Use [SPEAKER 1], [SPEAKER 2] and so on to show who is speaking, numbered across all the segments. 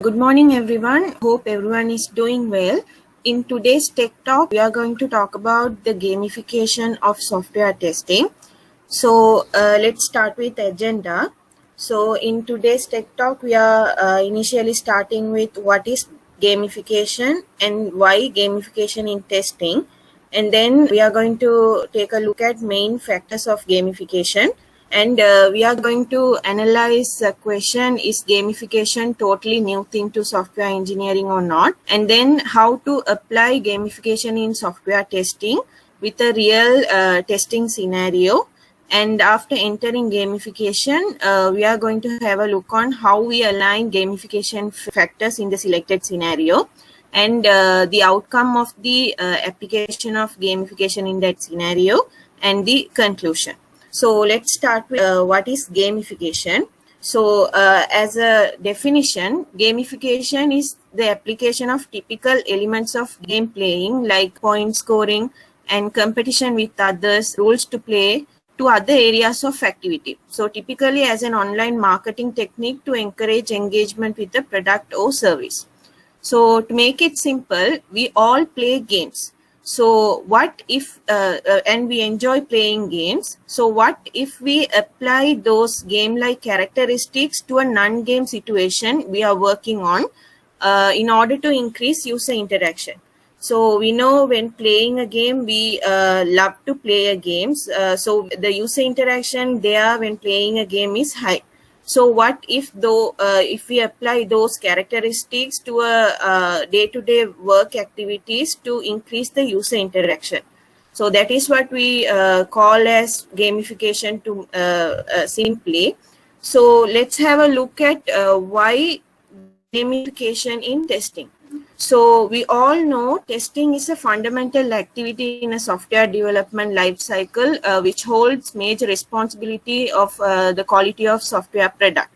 [SPEAKER 1] Good morning, everyone. Hope everyone is doing well. In today's Tech Talk, we are going to talk about the gamification of software testing. So let's start with agenda. So in today's Tech Talk, we are initially starting with what is gamification and why gamification in testing. And then we are going to take a look at main factors of gamification. And we are going to analyze the question, is gamification totally new thing to software engineering or not? And then how to apply gamification in software testing with a real testing scenario. And after entering gamification, we are going to have a look on how we align gamification factors in the selected scenario and the outcome of the application of gamification in that scenario and the conclusion. So let's start with what is gamification. So as a definition, gamification is the application of typical elements of game playing like point scoring and competition with others, rules to play, to other areas of activity. So typically as an online marketing technique to encourage engagement with the product or service. So to make it simple, we all play games. So what if, and we enjoy playing games. So what if we apply those game-like characteristics to a non-game situation we are working on in order to increase user interaction? So we know when playing a game, we love to play a games. So the user interaction there when playing a game is high. So what if if we apply those characteristics to a day-to-day work activities to increase the user interaction? So that is what we call as gamification to simply. So let's have a look at why gamification in testing. So we all know testing is a fundamental activity in a software development life cycle, which holds major responsibility of the quality of software product.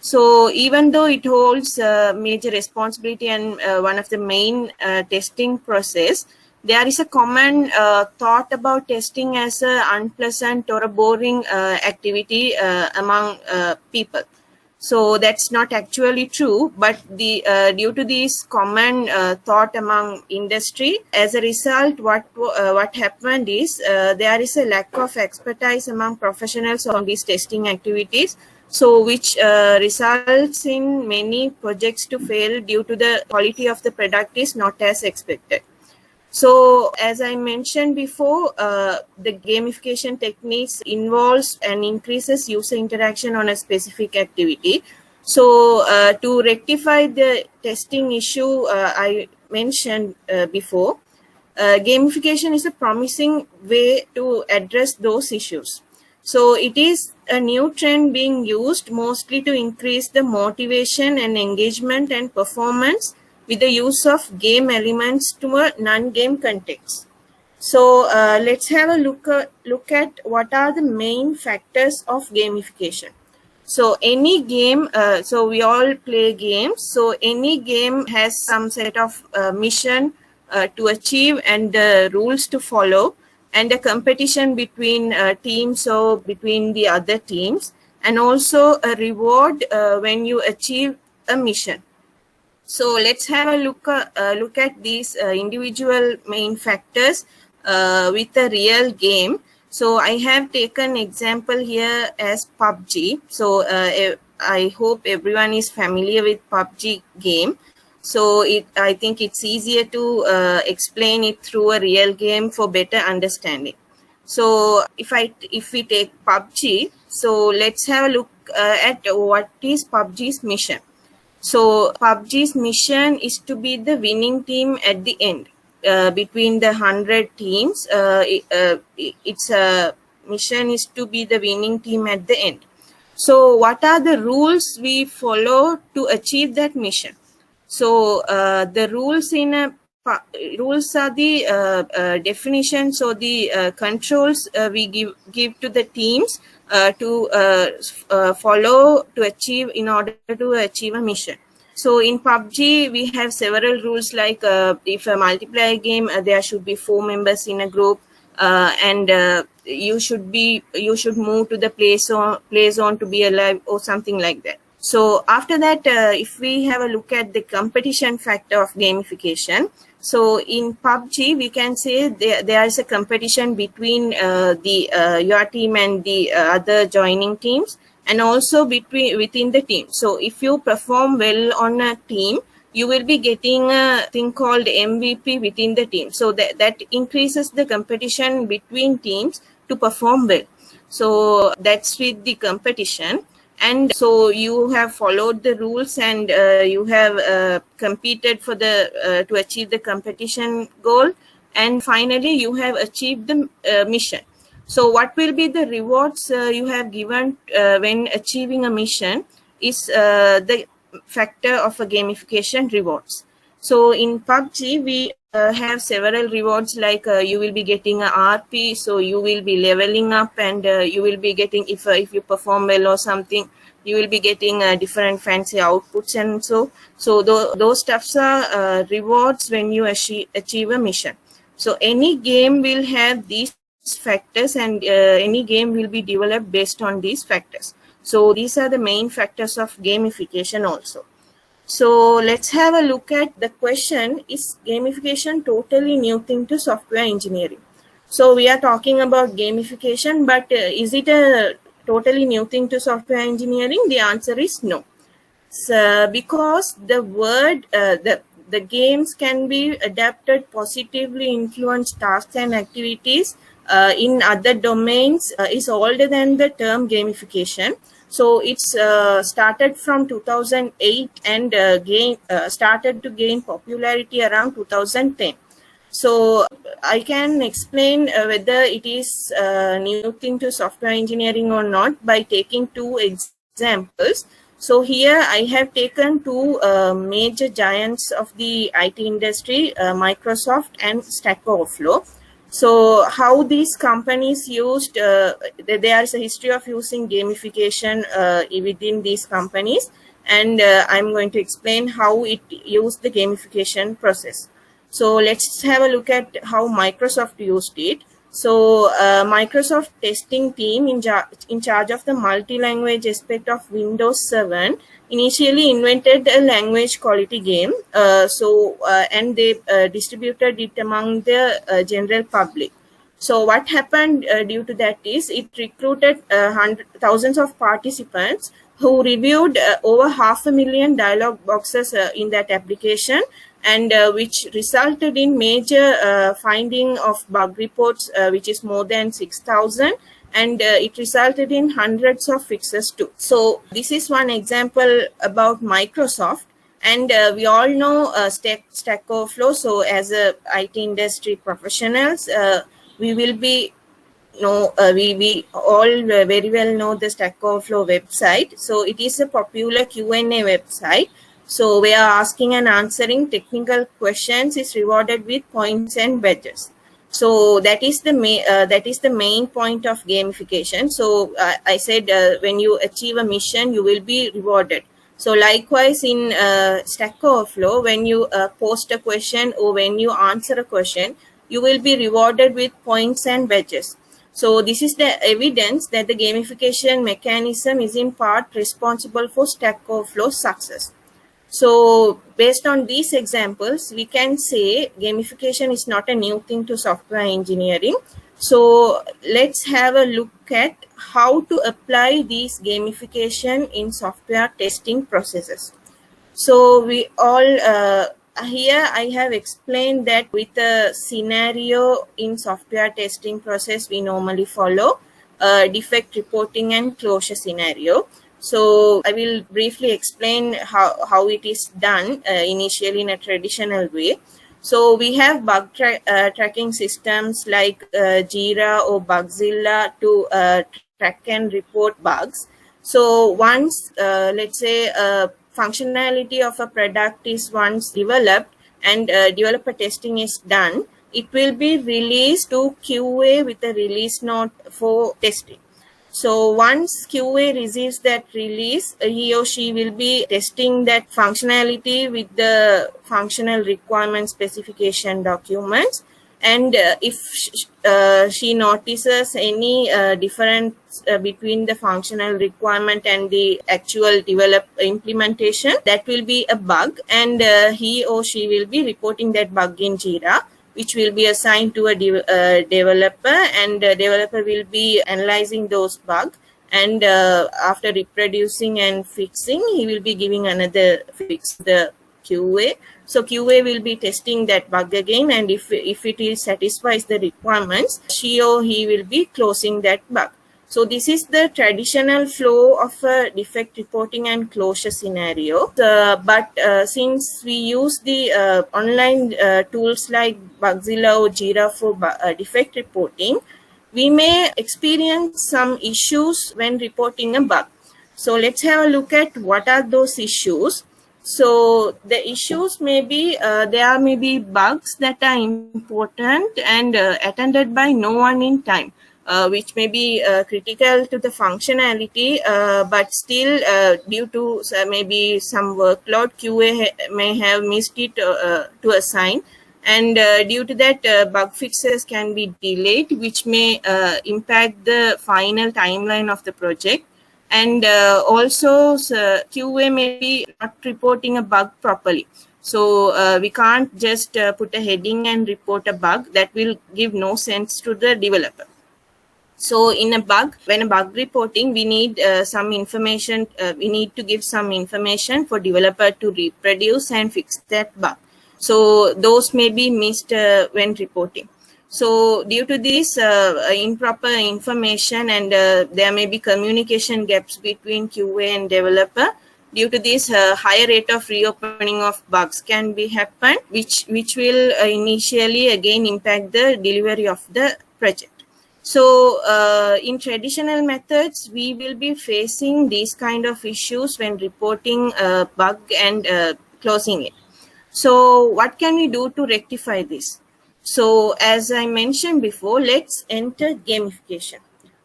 [SPEAKER 1] So even though it holds major responsibility and one of the main testing process, there is a common thought about testing as an unpleasant or a boring activity among people. So that's not actually true, but the due to this common thought among industry, as a result, what happened is there is a lack of expertise among professionals on these testing activities. So which results in many projects to fail due to the quality of the product is not as expected. So as I mentioned before, the gamification techniques involves and increases user interaction on a specific activity. So to rectify the testing issue I mentioned before, gamification is a promising way to address those issues. So it is a new trend being used mostly to increase the motivation and engagement and performance with the use of game elements to a non-game context. So let's have a look at what are the main factors of gamification. So any game, so we all play games. So any game has some set of mission to achieve and rules to follow, and a competition between teams or between the other teams, and also a reward when you achieve a mission. So let's have a look at these individual main factors with a real game. So I have taken example here as PUBG. So I hope everyone is familiar with PUBG game. So I think it's easier to explain it through a real game for better understanding. So if we take PUBG, so let's have a look at what is PUBG's mission. So PUBG's mission is to be the winning team at the end. Between the 100 teams, its mission is to be the winning team at the end. So what are the rules we follow to achieve that mission? So the rules rules are the definitions or the controls we give to the teams to follow to achieve in order to achieve a mission. So in PUBG, we have several rules like if a multiplayer game, there should be 4 members in a group, and you should move to the play zone to be alive or something like that. So after that, if we have a look at the competition factor of gamification, so in PUBG, we can say there is a competition between your team and the other joining teams, and also within the team. So if you perform well on a team, you will be getting a thing called MVP within the team. So that increases the competition between teams to perform well. So that's with the competition. And so you have followed the rules, and you have competed for the to achieve the competition goal, and finally you have achieved the mission. So what will be the rewards you have given when achieving a mission is the factor of a gamification rewards. So in PUBG, we have several rewards, like you will be getting a RP, so you will be leveling up, and you will be getting, if you perform well or something, you will be getting different fancy outputs, and so those stuffs are rewards when you achieve a mission. So any game will have these factors, and any game will be developed based on these factors. So these are the main factors of gamification also. So let's have a look at the question, is gamification totally new thing to software engineering? So we are talking about gamification, but is it a totally new thing to software engineering? The answer is no. So, because the word, the games can be adapted, positively influence tasks and activities in other domains is older than the term gamification. So it's started from 2008 and started to gain popularity around 2010. So I can explain whether it is a new thing to software engineering or not by taking two examples. So here I have taken two major giants of the IT industry, Microsoft and Stack Overflow. So how these companies used, there is a history of using gamification within these companies, and I'm going to explain how it used the gamification process. So let's have a look at how Microsoft used it. So Microsoft testing team in charge of the multi-language aspect of Windows 7 initially invented a language quality game. And they distributed it among the general public. So what happened due to that is it recruited thousands of participants who reviewed over 500,000 dialog boxes in that application, and which resulted in major finding of bug reports, which is more than 6,000, and it resulted in hundreds of fixes too. So this is one example about Microsoft, and we all know Stack Overflow. So as a IT industry professionals, we will be we all very well know the Stack Overflow website. So it is a popular Q&A website. So we are asking and answering technical questions is rewarded with points and badges. So that is the main point of gamification. So I said when you achieve a mission, you will be rewarded. So likewise in Stack Overflow, when you post a question or when you answer a question, you will be rewarded with points and badges. So this is the evidence that the gamification mechanism is in part responsible for Stack Overflow's success. So based on these examples, we can say gamification is not a new thing to software engineering. So let's have a look at how to apply these gamification in software testing processes. So we all, here I have explained that with a scenario in software testing process, we normally follow defect reporting and closure scenario. So I will briefly explain how it is done initially in a traditional way. So we have bug tracking systems like Jira or Bugzilla to track and report bugs. So once, let's say, functionality of a product is once developed and developer testing is done, it will be released to QA with a release note for testing. So once QA receives that release, he or she will be testing that functionality with the functional requirement specification documents. And if she notices any difference between the functional requirement and the actual implementation, that will be a bug, and he or she will be reporting that bug in Jira, which will be assigned to a developer, and the developer will be analyzing those bugs, and after reproducing and fixing, he will be giving another fix the QA. So QA will be testing that bug again, and if it is satisfies the requirements, she or he will be closing that bug. So this is the traditional flow of a defect reporting and closure scenario. But since we use the online tools like Bugzilla or Jira for defect reporting, we may experience some issues when reporting a bug. So let's have a look at what are those issues. So the issues may be, there may be bugs that are important and attended by no one in time, which may be critical to the functionality, but still due to maybe some workload, QA may have missed it to assign. And due to that, bug fixes can be delayed, which may impact the final timeline of the project. And also QA may be not reporting a bug properly. So we can't just put a heading and report a bug. That will give no sense to the developer. So in a bug, when a bug reporting, we need some information. We need to give some information for developer to reproduce and fix that bug. So those may be missed when reporting. So due to this improper information, and there may be communication gaps between QA and developer. Due to this, higher rate of reopening of bugs can be happen, which will initially again impact the delivery of the project. So in traditional methods, we will be facing these kind of issues when reporting a bug and closing it. So what can we do to rectify this? So as I mentioned before, let's enter gamification.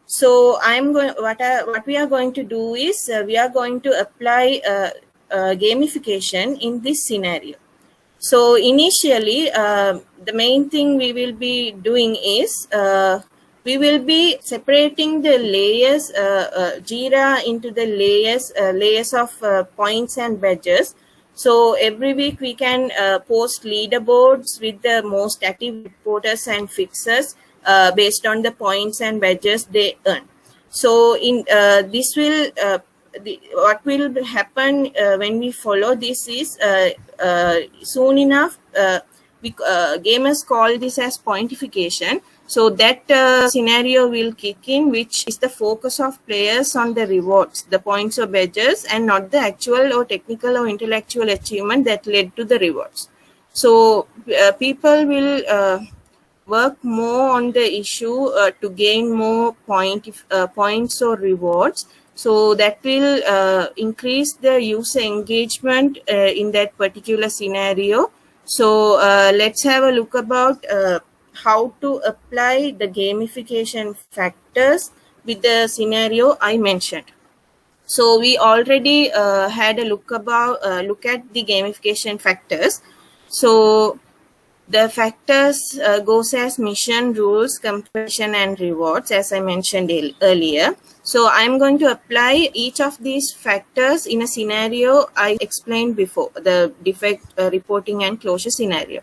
[SPEAKER 1] So what we are going to do is we are going to apply gamification in this scenario. So initially, the main thing we will be doing is we will be separating the layers, Jira into the layers of points and badges. So every week we can post leaderboards with the most active reporters and fixers based on the points and badges they earn. So in this will what will happen when we follow this is soon enough gamers call this as pointification. So that scenario will kick in, which is the focus of players on the rewards, the points or badges, and not the actual or technical or intellectual achievement that led to the rewards. So people will work more on the issue to gain more points or rewards. So that will increase the user engagement in that particular scenario. So let's have a look about how to apply the gamification factors with the scenario I mentioned. So we already had a look at the gamification factors. So the factors goes as mission, rules, competition, and rewards, as I mentioned earlier. So I'm going to apply each of these factors in a scenario I explained before, the defect reporting and closure scenario.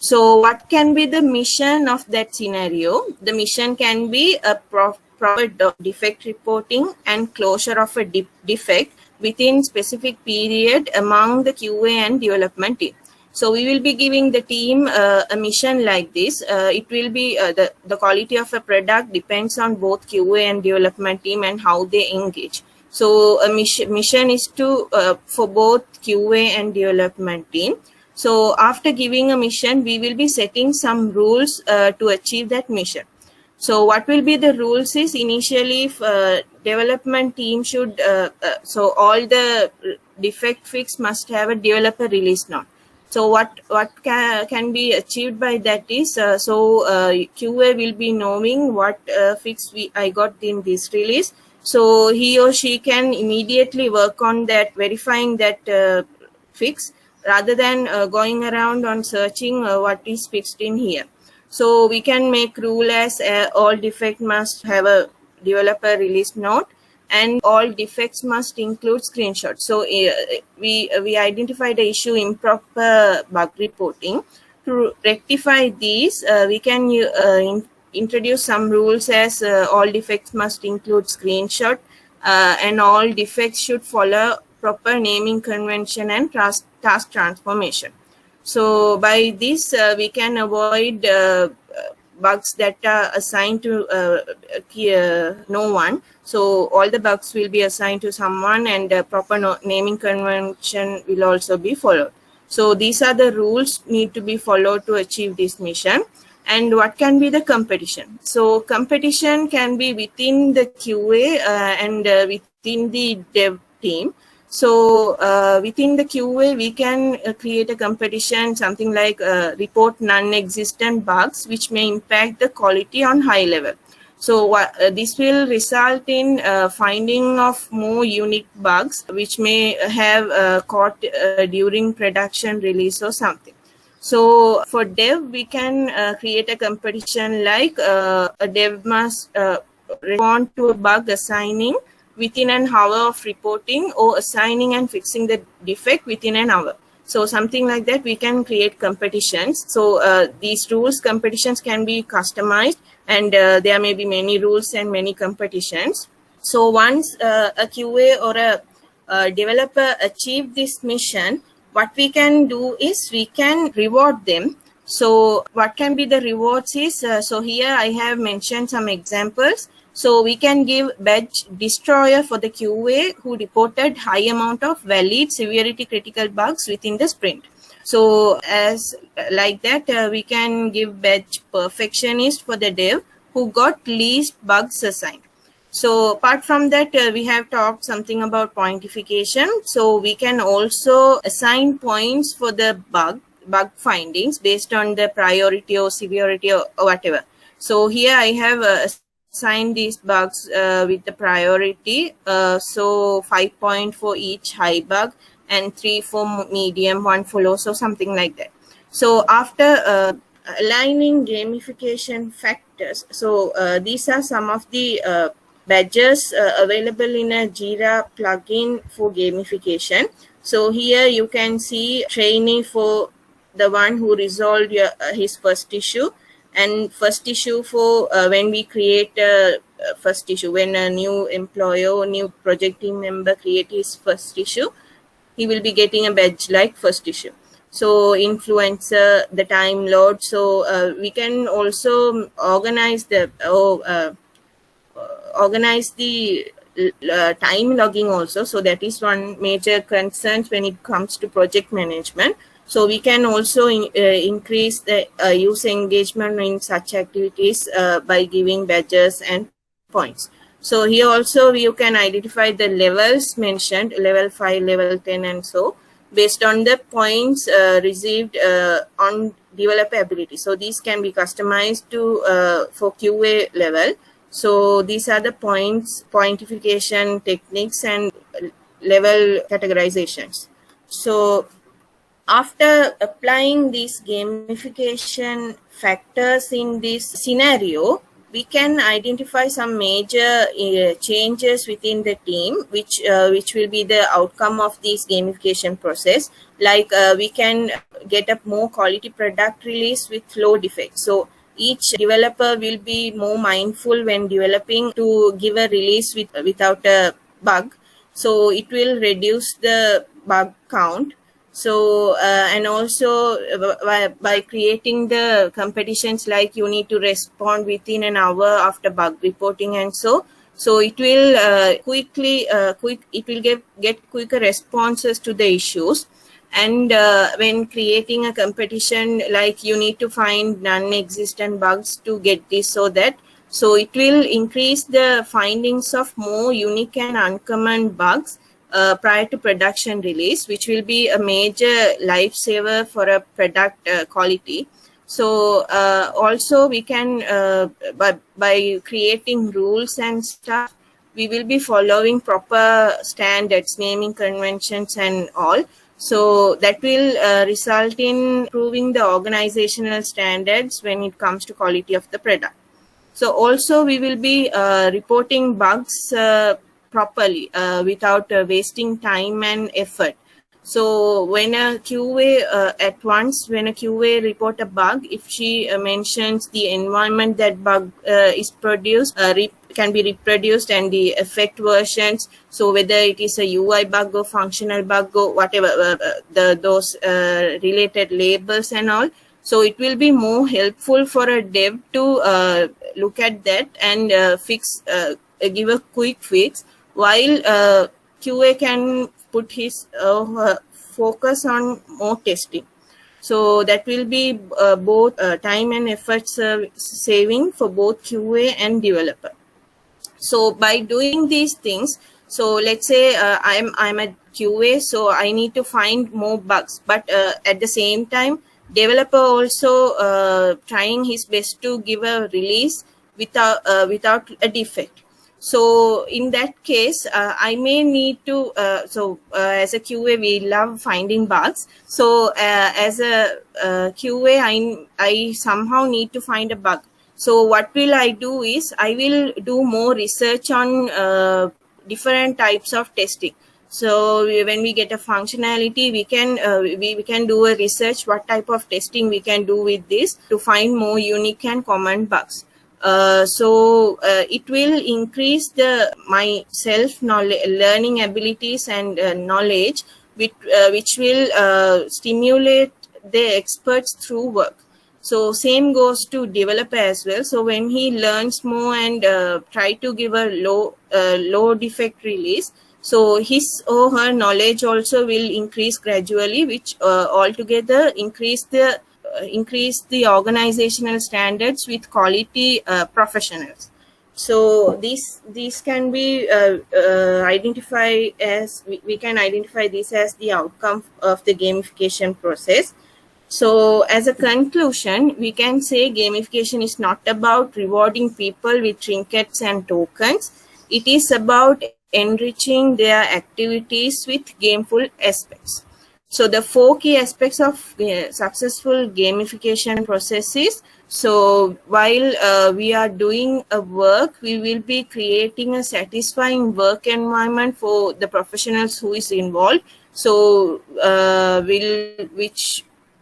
[SPEAKER 1] So what can be the mission of that scenario? The mission can be a proper defect reporting and closure of a defect within specific period among the QA and development team. So we will be giving the team a mission like this. It will be the quality of a product depends on both QA and development team and how they engage. So a mission is to for both QA and development team. So after giving a mission, we will be setting some rules to achieve that mission. So what will be the rules is initially development team should, so all the defect fix must have a developer release note. So what can be achieved by that is, QA will be knowing what fix I got in this release. So he or she can immediately work on that, verifying that fix, rather than going around on searching what is fixed in here. So we can make rule as all defect must have a developer release note, and all defects must include screenshots. So we identify the issue improper bug reporting. To rectify these, we can introduce some rules as all defects must include screenshot, and all defects should follow proper naming convention and task transformation. So by this, we can avoid bugs that are assigned to no one. So all the bugs will be assigned to someone, and proper naming convention will also be followed. So these are the rules need to be followed to achieve this mission. And what can be the competition? So competition can be within the QA and within the dev team. So within the QA, we can create a competition, something like report non-existent bugs which may impact the quality on high level. So this will result in finding of more unique bugs which may have caught during production release or something. So for dev, we can create a competition like a dev must respond to a bug assigning within an hour of reporting, or assigning and fixing the defect within an hour. So something like that, we can create competitions. So these rules, competitions can be customized, and there may be many rules and many competitions. So once a QA or a developer achieve this mission, what we can do is we can reward them. So what can be the rewards is, so here I have mentioned some examples. So we can give badge destroyer for the QA who reported high amount of valid severity critical bugs within the sprint. So as like that, we can give badge perfectionist for the dev who got least bugs assigned. So apart from that, we have talked something about pointification. So we can also assign points for the bug findings based on the priority or severity or whatever. So here I have assigned these bugs with the priority. So 5 points for each high bug and 3 for medium, 1 for low, so something like that. So after aligning gamification factors, so these are some of the badges available in a Jira plugin for gamification. So here you can see trainee for the one who resolved his first issue, and first issue for when we create a first issue, when a new employee or new project team member create his first issue, he will be getting a badge like first issue. So influencer, the time load. So we can also organize the time logging also. So that is one major concern when it comes to project management. So we can also increase the user engagement in such activities by giving badges and points. So here also you can identify the levels mentioned, level 5, level 10, and so based on the points received on developer ability. So these can be customized to for QA level. So these are the pointification techniques and level categorizations. So after applying these gamification factors in this scenario, we can identify some major changes within the team, which will be the outcome of this gamification process. Like we can get a more quality product release with low defects. So each developer will be more mindful when developing to give a release without a bug. So it will reduce the bug count. So and also by creating the competitions, like you need to respond within an hour after bug reporting, and so it will it will get quicker responses to the issues. And when creating a competition, like you need to find non-existent bugs to get this, so it will increase the findings of more unique and uncommon bugs prior to production release, which will be a major lifesaver for a product quality. So also we can by creating rules and stuff, we will be following proper standards, naming conventions and all. So that will result in improving the organizational standards when it comes to quality of the product. So also we will be reporting bugs properly without wasting time and effort. So when a QA when a QA report a bug, if she mentions the environment that bug is produced, can be reproduced, and the effect versions, so whether it is a UI bug or functional bug or whatever, those related labels and all. So it will be more helpful for a dev to look at that and give a quick fix, while QA can put his focus on more testing. So that will be both time and effort saving for both QA and developer. So by doing these things, so let's say I'm a QA, so I need to find more bugs, but at the same time, developer also trying his best to give a release without a defect. So in that case, I may need to, as a QA, we love finding bugs. So as a QA, I somehow need to find a bug. So what will I do is I will do more research on different types of testing. So when we get a functionality, we can do a research what type of testing we can do with this to find more unique and common bugs. It will increase my self knowledge, learning abilities and knowledge, which will stimulate the experts through work. So same goes to developer as well. So when he learns more and try to give a low defect release, so his or her knowledge also will increase gradually, which altogether increase the organizational standards with quality professionals. So these can be identified as we can identify this as the outcome of the gamification process. So as a conclusion, we can say gamification is not about rewarding people with trinkets and tokens. It is about enriching their activities with gameful aspects. So the 4 key aspects of successful gamification processes. So while we are doing a work, we will be creating a satisfying work environment for the professionals who is involved. So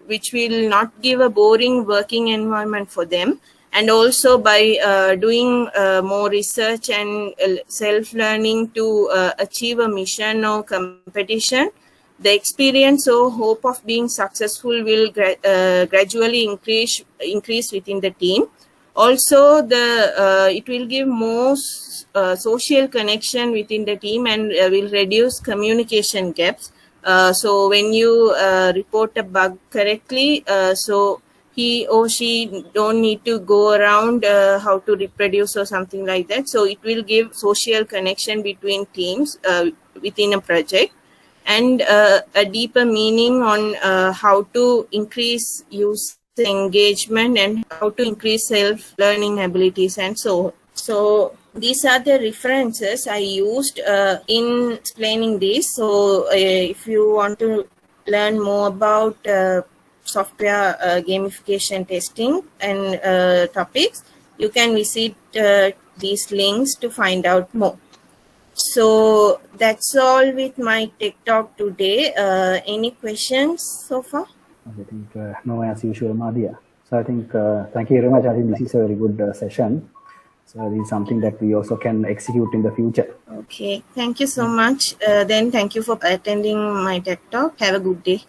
[SPEAKER 1] which will not give a boring working environment for them. And also by doing more research and self-learning to achieve a mission or competition, the experience or hope of being successful will gradually increase within the team. Also, it will give more social connection within the team and will reduce communication gaps. So when you report a bug correctly, so he or she don't need to go around how to reproduce or something like that. So it will give social connection between teams within a project, and a deeper meaning on how to increase user engagement and how to increase self-learning abilities and so on. So these are the references I used in explaining this. So if you want to learn more about software gamification testing and topics, you can visit these links to find out more. So that's all with my Tech Talk today. Any questions so far?
[SPEAKER 2] I think no, as usual, Madhya. So I think thank you very much. I think this is a very good session. So this is something that we also can execute in the future.
[SPEAKER 1] Okay, thank you so much. Then thank you for attending my Tech Talk. Have a good day.